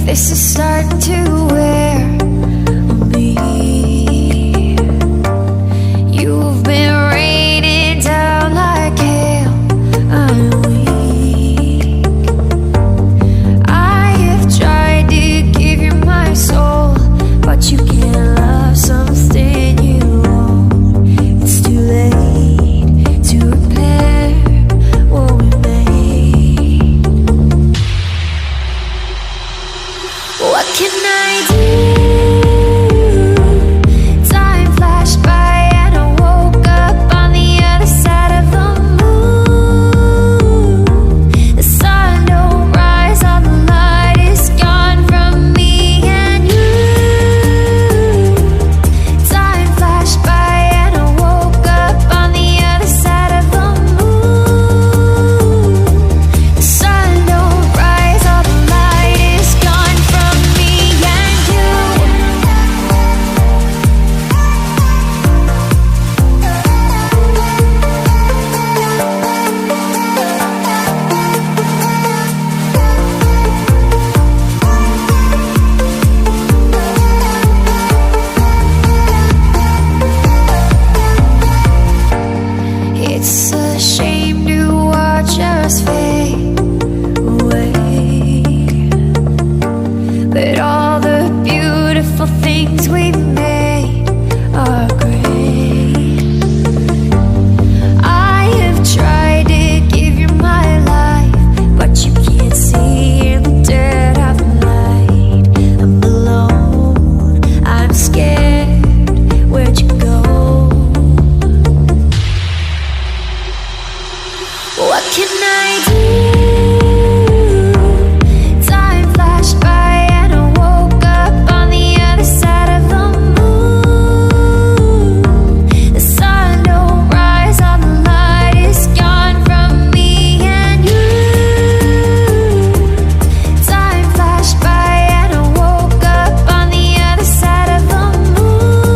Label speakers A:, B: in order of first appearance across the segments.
A: This is starting to wear on me. You've been raining down like hail. I'm weak. I have tried to give you my soul, but you can't love something you own. It's too late to repair what we made. What can I do? Time flashed by and I woke up on the other side of the moon. The sun don't rise, all the light is gone from me and you. Time flashed by and I woke up on the other side of the moon. The sun don't rise, all the light is gone from me and you. It's a shame to watch us fade away, but all the beautiful things we made are great. I have tried to give you my life, but you can't see in the dead of the night. I'm alone, I'm scared, where'd you go? What can I do? Time flashed by and I woke up on the other side of the moon. The sun don't rise, all the light is gone from me and you. Time flashed by and I woke up on the other side of the moon.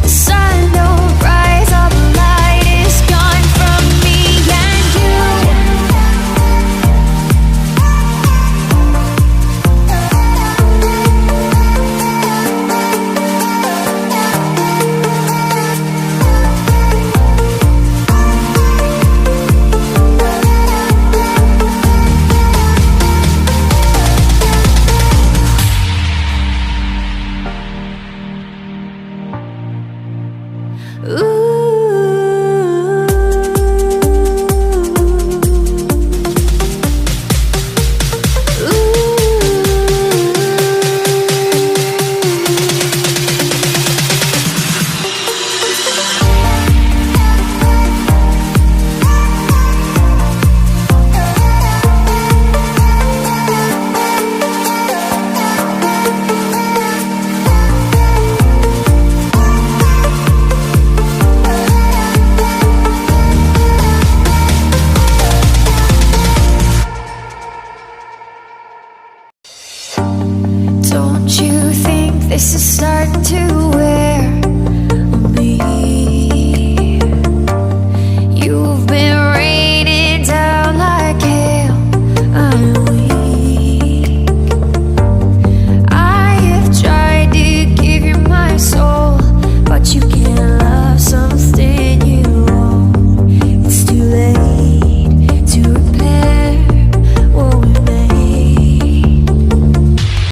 A: The sun don't rise, all the light is gone from me and you. Ooh.